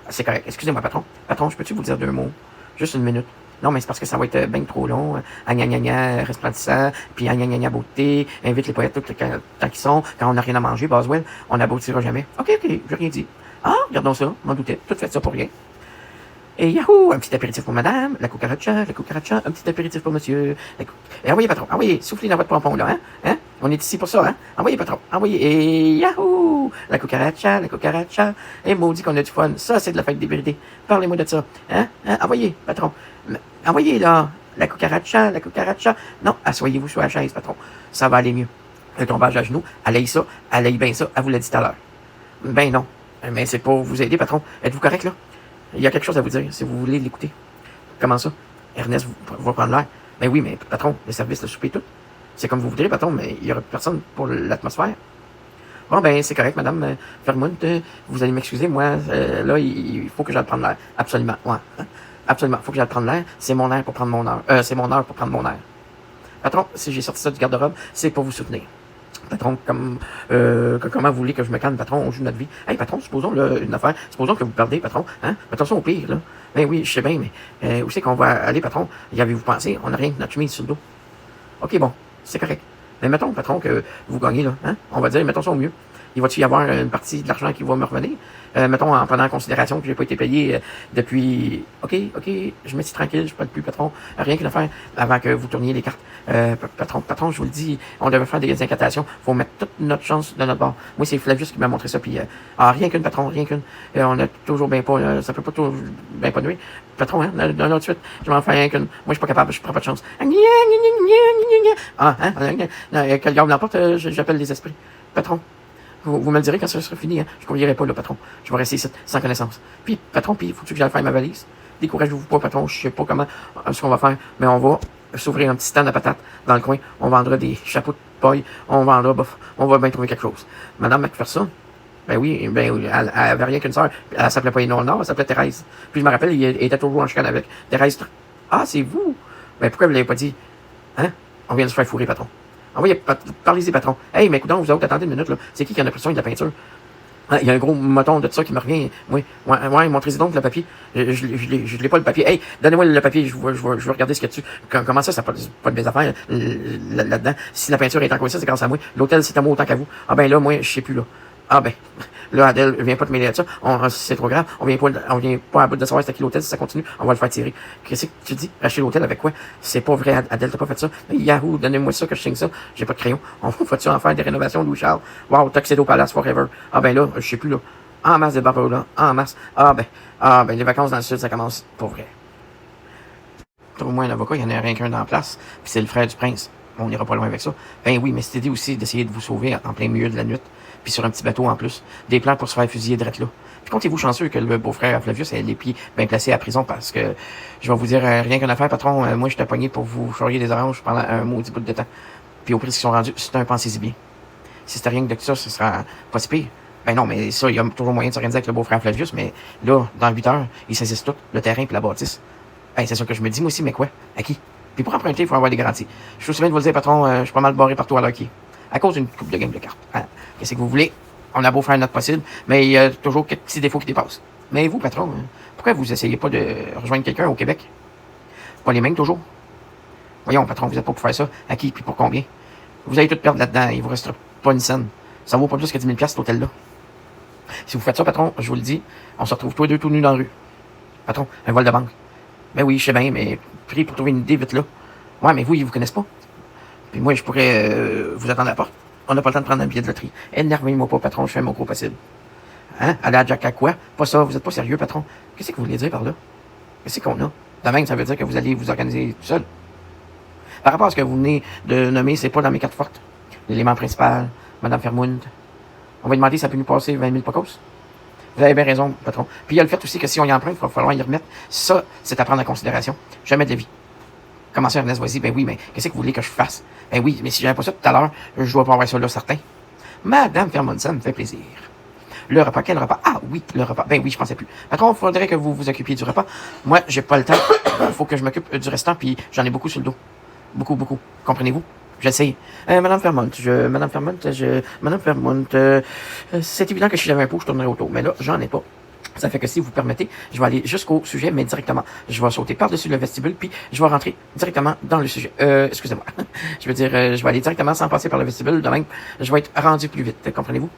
Speaker 1: c'est correct. Excusez-moi, patron. Patron, je peux-tu vous dire 2 mots? Juste une minute. Non, mais c'est parce que ça va être bien trop long. Gna resplendissant, puis gna beauté, invite les poètes tout le temps qu'ils sont. Quand on n'a rien à manger, Boswell, on n'aboutira jamais. OK, j'ai rien dit. Ah, regardons ça, m'en doutais. Tout fait ça pour rien. Et yahoo! Un petit apéritif pour madame, la cucaracha, un petit apéritif pour monsieur. Et envoyez, patron, envoyez, soufflez dans votre pompon, là, hein? On est ici pour ça, hein? Envoyez, patron, envoyez. Et yahoo! La cucaracha. Et maudit qu'on a du fun. Ça, c'est de la fête des vérités. Parlez-moi de ça, hein? Envoyez, patron. Envoyez, là, la cucaracha. Non, asseyez-vous sur la chaise, patron. Ça va aller mieux. Un tombage à genoux, allez ça, allez bien ça, elle vous l'a dit tout à l'heure. Ben non, mais c'est pour vous aider, patron. Êtes-vous correct, là? Il y a quelque chose à vous dire, si vous voulez l'écouter. Comment ça? Ernest va prendre l'air. Ben oui, mais patron, le service, le souper, tout. C'est comme vous voudrez, patron, mais il y aura personne pour l'atmosphère. Bon, ben, c'est correct, madame Fermount. Vous allez m'excuser, moi, là, il faut que j'aille prendre l'air. Absolument, ouais. Absolument, faut que j'aille prendre l'air. C'est mon air pour prendre mon heure. C'est mon heure pour prendre mon air. Patron, si j'ai sorti ça du garde-robe, c'est pour vous soutenir. Patron, comment vous voulez que je me calme, patron, on joue notre vie. Hey, patron, supposons, là, une affaire, supposons que vous perdez, patron, hein? Attention au pire, là. Ben oui, je sais bien, mais où c'est qu'on va aller, patron? Y avez-vous pensé? On n'a rien que notre chemise sur le dos. OK, bon, c'est correct. Mais mettons, patron, que vous gagnez, là, hein? On va dire, mettons ça au mieux. Il va-tu y avoir une partie de l'argent qui va me revenir? Mettons, en prenant en considération que j'ai pas été payé depuis... OK, je me suis tranquille, je ne plus, patron. Rien qu'une affaire avant que vous tourniez les cartes. Patron, je vous le dis, on devait faire des incantations. Faut mettre toute notre chance de notre bord. Moi, c'est Flavius qui m'a montré ça, puis... rien qu'une, patron, rien qu'une. On a toujours bien pas... ça peut pas toujours bien pas nuire. Patron, hein, d'un autre suite, je m'en fais rien qu'une. Moi, je suis pas capable, je prends pas de chance. Que le gars l'emporte, j'appelle les esprits. Patron. Vous me le direz quand ça sera fini, hein. Je ne courrirai pas, là, patron. Je vais rester ici, sans connaissance. Puis, patron, il faut que j'aille faire ma valise. Découragez-vous pas, patron. Je sais pas comment, ce qu'on va faire, mais on va s'ouvrir un petit stand à patates dans le coin. On vendra des chapeaux de paille. On va bien trouver quelque chose. Madame McPherson, ben oui, elle avait rien qu'une sœur. Elle s'appelait pas Énoir Nord, elle s'appelait Thérèse. Puis je me rappelle, il était toujours en chicane avec Thérèse. Ah, c'est vous? Ben pourquoi vous l'avez pas dit? Hein? On vient de se faire fourrer, patron. Envoyez, parlez-y, patron. Hey, mais écoutez, vous autres, attendez une minute, là. C'est qui en a pris soin de la peinture? Il y a un gros moton de ça qui me revient. Oui, montrez-y donc le papier. Je l'ai pas, le papier. Hey, donnez-moi le papier, je veux regarder ce qu'il y a dessus. Comment ça pas de mes affaires là-dedans? Si la peinture est encore ça, c'est grâce à moi. L'hôtel, c'est à moi autant qu'à vous. Ah ben là, moi, je sais plus, là. Ah ben, là, Adèle, viens pas te mêler de ça. C'est trop grave. On vient pas à bout de savoir c'est à qui l'hôtel. Si ça continue, on va le faire tirer. Qu'est-ce que tu dis? Acheter l'hôtel avec quoi? C'est pas vrai, Adèle, t'as pas fait ça. Yahoo, donnez-moi ça que je signe ça. J'ai pas de crayon. On va-tu en faire des rénovations, Louis Charles? Wow, Tuxedo Palace forever. Ah ben là, je sais plus, là. En masse de barreaux, là. En masse. Ah ben, les vacances dans le sud, ça commence pour vrai. Trouve-moi un avocat, il y en a rien qu'un dans la place. Puis c'est le frère du prince. On ira pas loin avec ça. Ben oui, mais c'est idée aussi d'essayer de vous sauver en plein milieu de la nuit. Puis sur un petit bateau en plus. Des plans pour se faire fusiller direct là. Puis comptez-vous chanceux que le beau-frère Flavius ait les pieds bien placés à prison parce que, je vais vous dire, rien qu'une affaire, patron, moi, je t'ai pogné pour vous charrier des oranges pendant un maudit bout de temps. Puis au prix qu'ils sont rendus, c'est un pensez-y bien. Si c'était rien que de ça, ce sera pas si pire. Ben non, mais ça, il y a toujours moyen de s'organiser avec le beau-frère Flavius, mais là, dans 8 heures, ils saisissent tout, le terrain puis la bâtisse. Ben, c'est ça que je me dis, moi aussi, mais quoi? À qui? Puis pour emprunter, il faut avoir des garanties. Je suis aussi bien de vous le dire, patron, je suis pas mal barré partout à l'hockey. À cause d'une coupe de game de cartes. Hein? Qu'est-ce que vous voulez? On a beau faire notre possible, mais il y a toujours quelques petits défauts qui dépassent. Mais vous, patron, pourquoi vous essayez pas de rejoindre quelqu'un au Québec? Pas les mêmes toujours? Voyons, patron, vous êtes pas pour faire ça. À qui? Puis pour combien? Vous allez tout perdre là-dedans, il vous restera pas une scène. Ça vaut pas plus que 10 000 cet hôtel-là. Si vous faites ça, patron, je vous le dis, on se retrouve tous les deux tout nus dans la rue. Patron, un vol de banque. Ben oui, je sais bien, mais prie pour trouver une idée vite là. Ouais, mais vous, ils vous connaissent pas. Puis moi, je pourrais vous attendre à la porte. On n'a pas le temps de prendre un billet de loterie. Énervez-moi pas, patron, je fais mon gros possible. Hein? Aller à Jack à quoi? Pas ça, vous êtes pas sérieux, patron. Qu'est-ce que vous voulez dire par là? Qu'est-ce qu'on a? De même, ça veut dire que vous allez vous organiser tout seul. Par rapport à ce que vous venez de nommer, c'est pas dans mes cartes fortes. L'élément principal, Madame Fermund. On va lui demander si ça peut nous passer 20 000 pocos. Vous avez bien raison, patron. Puis il y a le fait aussi que si on y emprunte, il va falloir y remettre. Ça, c'est à prendre en considération. Jamais de la vie. Comment ça, Ernest, vas-y? Ben oui, mais qu'est-ce que vous voulez que je fasse? Ben oui, mais si j'avais pas ça tout à l'heure, je dois pas avoir ça là, certain. Madame Fermund, ça me fait plaisir. Le repas, quel repas? Ah oui, le repas. Ben oui, je pensais plus. Patron, il faudrait que vous vous occupiez du repas. Moi, j'ai pas le temps. Il faut que je m'occupe du restant, puis j'en ai beaucoup sur le dos. Beaucoup, beaucoup. Comprenez-vous? J'essaye. Madame Fermont, c'est évident que si j'avais un pot, je tournerais autour. Mais là, j'en ai pas. Ça fait que si vous permettez, je vais aller jusqu'au sujet, mais directement. Je vais sauter par-dessus le vestibule, puis je vais rentrer directement dans le sujet. Excusez-moi. Je veux dire, je vais aller directement sans passer par le vestibule. De même, je vais être rendu plus vite. Comprenez-vous?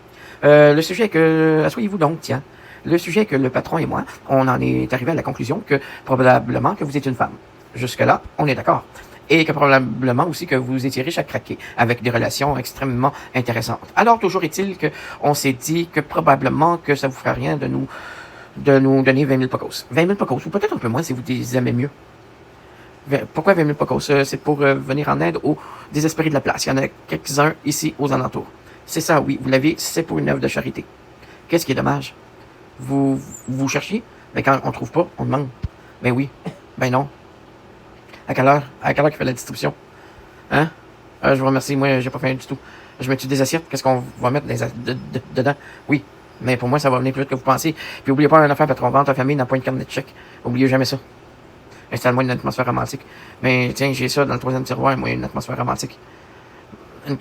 Speaker 1: Le sujet est que... Asseyez-vous donc, tiens. Le sujet est que le patron et moi, on en est arrivé à la conclusion que probablement que vous êtes une femme. Jusque-là, on est d'accord. Et que probablement aussi que vous étiez riche à craquer, avec des relations extrêmement intéressantes. Alors, toujours est-il que on s'est dit que probablement que ça vous ferait rien de nous donner 20 000 pocos. 20 000 pocos, ou peut-être un peu moins si vous les aimez mieux. Pourquoi 20 000 pocos? C'est pour venir en aide aux désespérés de la place. Il y en a quelques-uns ici aux alentours. C'est ça, oui, vous l'avez, c'est pour une œuvre de charité. Qu'est-ce qui est dommage? Vous cherchiez? Ben quand on trouve pas, on demande. Ben oui, ben non. À quelle heure qu'il fait la distribution? Hein? Je vous remercie, moi, j'ai pas faim du tout. Je mets-tu des assiettes? Qu'est-ce qu'on va mettre dedans? Oui. Mais pour moi, ça va venir plus vite que vous pensez. Puis oubliez pas une affaire, patron, vente ta famille n'a pas une carte de chèque. Oubliez jamais ça. Installe-moi une atmosphère romantique. Mais tiens, j'ai ça dans le troisième tiroir, moi, une atmosphère romantique.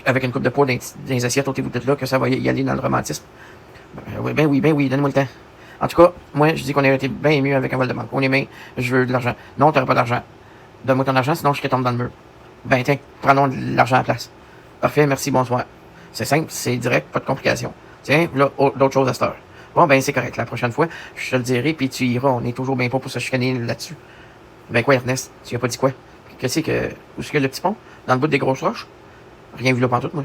Speaker 1: Avec une coupe de poids dans les assiettes, ôtez-vous de là, que ça va y aller dans le romantisme. Ben oui, donnez-moi le temps. En tout cas, moi, je dis qu'on aurait été bien mieux avec un vol de banque. On est bien, je veux de l'argent. Non, t'auras pas d'argent. Donne-moi ton argent, sinon je te tombe dans le mur. Ben tiens, prenons de l'argent à la place. Parfait, merci, bonsoir. C'est simple, c'est direct, pas de complications. Tiens, là, d'autres choses à cette heure. Bon, ben c'est correct, la prochaine fois, je te le dirai, puis tu iras, on est toujours bien pas pour se chicaner là-dessus. Ben quoi, Ernest, tu as pas dit quoi? Qu'est-ce que... Où est-ce que le petit pont? Dans le bout des grosses roches? Rien vu là pantoute, moi.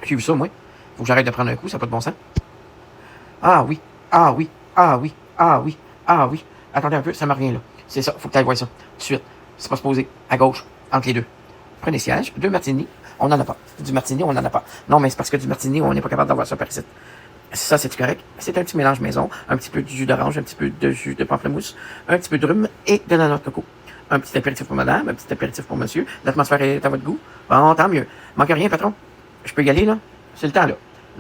Speaker 1: J'ai vu ça, moi. Faut que j'arrête de prendre un coup, ça n'a pas de bon sens. Ah oui, ah oui, ah oui, ah oui, ah oui. Attendez un peu, ça me revient là. C'est ça, faut que tu ailles voir ça, tout de suite. C'est pas supposé. À gauche, entre les deux. Prenez siège, 2 martinis, on n'en a pas. Du martini, on n'en a pas. Non, mais c'est parce que du martini, on n'est pas capable d'avoir ça par ici. Ça, c'est correct. C'est un petit mélange maison. Un petit peu de jus d'orange, un petit peu de jus de pamplemousse, un petit peu de rhum et de la noix de coco. Un petit apéritif pour madame, un petit apéritif pour monsieur. L'atmosphère est à votre goût. Bon, tant mieux. Manque rien, patron. Je peux y aller, là? C'est le temps, là.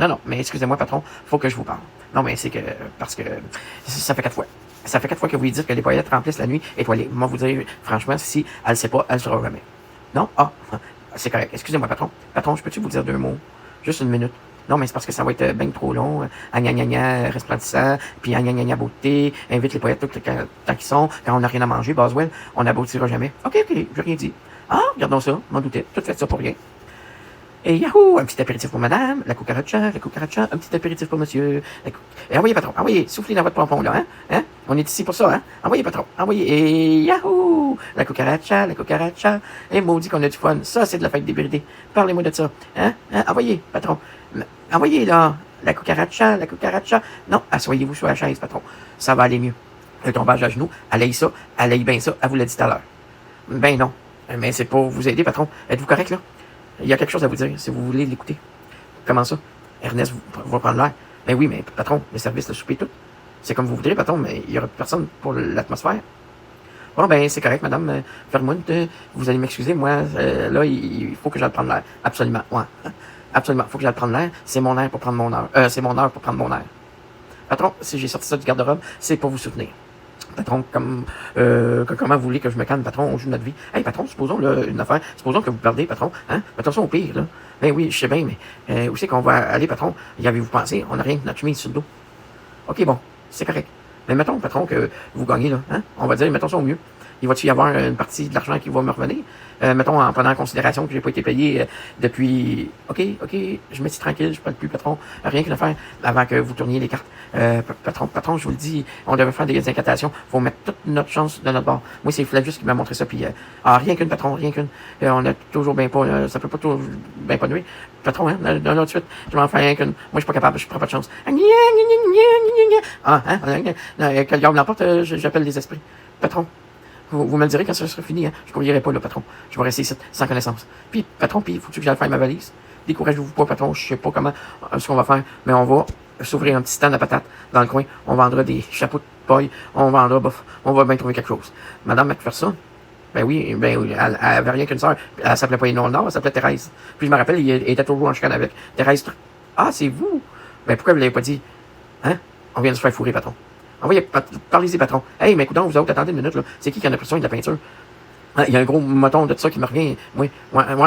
Speaker 1: Non, mais excusez-moi, patron, faut que je vous parle. Non, mais c'est que, parce que, ça fait 4 fois. Ça fait 4 fois que vous lui dites que les paillettes remplissent la nuit étoilée. Moi, vous dire, franchement, si elle sait pas, elle sera jamais. Non? Ah, c'est correct. Excusez-moi, patron. Patron, je peux-tu vous dire 2 mots? Juste une minute. Non, mais c'est parce que ça va être bien trop long. Gna resplendissant, puis gna beauté, invite les poètes tout le temps qu'ils sont. Quand on n'a rien à manger, Boswell, on n'aboutira jamais. OK, j'ai rien dit. Ah, regardons ça, m'en doutais. Tout fait ça pour rien. Et yahoo! Un petit apéritif pour madame, la cucaracha, un petit apéritif pour monsieur. Et envoyez, patron, envoyez, soufflez dans votre pompon, là, hein? On est ici pour ça, hein? Envoyez, patron, envoyez. Et yahoo! La cucaracha. Et maudit qu'on a du fun. Ça, c'est de la fête des bridés. Parlez-moi de ça, hein? Envoyez, patron. Envoyez, là, la cucaracha. Non, asseyez-vous sur la chaise, patron. Ça va aller mieux. Le tombage à genoux, allez ça, allez bien ça, elle vous l'a dit tout à l'heure. Ben non, mais c'est pour vous aider, patron. Êtes-vous correct, là? Il y a quelque chose à vous dire, si vous voulez l'écouter. Comment ça? Ernest va prendre l'air. Ben oui, mais patron, le service, le souper, tout. C'est comme vous voudrez, patron, mais il y aura personne pour l'atmosphère. Bon, ben, c'est correct, madame Fermund. Vous allez m'excuser, moi, là, il faut que j'aille prendre l'air. Absolument, ouais. Absolument. Faut que j'aille prendre l'air. C'est mon air pour prendre mon heure. C'est mon heure pour prendre mon air. Patron, si j'ai sorti ça du garde-robe, c'est pour vous soutenir. Patron, comment vous voulez que je me calme, patron, on joue notre vie. Hey, patron, supposons, là, une affaire, supposons que vous perdez, patron, hein? Attention au pire, là. Ben oui, je sais bien, mais où c'est qu'on va aller, patron? Y avez-vous pensé? On n'a rien que notre chemise sur le dos. OK, bon, c'est correct. Mais mettons, patron, que vous gagnez, là, hein? On va dire, mettons ça au mieux. Il va-tu y avoir une partie de l'argent qui va me revenir? Mettons, en prenant en considération que j'ai pas été payé depuis... OK, je me suis tranquille, je parle plus, patron. Rien qu'une affaire avant que vous tourniez les cartes. Patron, je vous le dis, on devait faire des incantations. Faut mettre toute notre chance de notre bord. Moi, c'est Flavius qui m'a montré ça, puis rien qu'une, patron, rien qu'une. On a toujours bien pas... ça peut pas toujours bien pas nuire. Patron, hein, d'un autre suite, je m'en fais rien qu'une. Moi, je suis pas capable, je prends pas de chance. Que le diable l'emporte, j'appelle les esprits. Patron. Vous me le direz quand ça sera fini, hein. Je courierai pas, là, patron. Je vais rester ici, sans connaissance. Puis, patron, faut que j'aille faire ma valise. Découragez-vous pas, patron. Je sais pas comment, ce qu'on va faire, mais on va s'ouvrir un petit stand à patates dans le coin. On vendra des chapeaux de paille. On va bien trouver quelque chose. Madame McPherson, ben oui, elle avait rien qu'une sœur. Elle s'appelait pas Énoire Nord, elle s'appelait Thérèse. Puis je me rappelle, il était toujours en chicane avec Thérèse. Ah, c'est vous? Ben pourquoi vous l'avez pas dit? Hein? On vient de se faire fourrer, patron. Envoyez, parlez-y, patron. Hey, mais écoutez, vous autres, attendez une minute, là. C'est qui en a pris soin de la peinture? Il y a un gros moton de ça qui me revient. Ouais,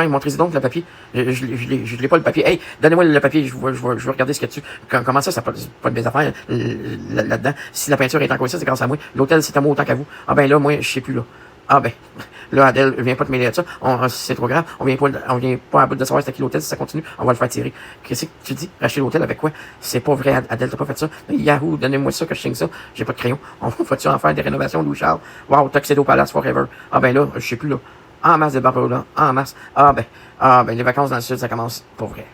Speaker 1: montrez-y donc le papier. Je l'ai pas le papier. Hey, donnez-moi le papier, je vais regarder ce qu'il y a dessus. Comment ça pas de mes affaires là-dedans? Si la peinture est encore ici, c'est grâce à moi. L'hôtel, c'est à moi autant qu'à vous. Ah ben là, moi, je sais plus, là. Ah ben, là, Adèle, viens pas te mêler de ça. C'est trop grave. On vient pas à bout de savoir c'est à qui l'hôtel, si ça continue, on va le faire tirer. Qu'est-ce que tu dis? Racheter l'hôtel avec quoi? C'est pas vrai, Adèle, t'as pas fait ça. Yahoo, donnez-moi ça que je signe ça. J'ai pas de crayon. On va-tu en faire des rénovations, Louis Charles? Wow, Tuxedo Palace Forever. Ah ben là, je sais plus, là. En masse de barreaux, là. En masse. Ah ben, les vacances dans le sud, ça commence pour vrai.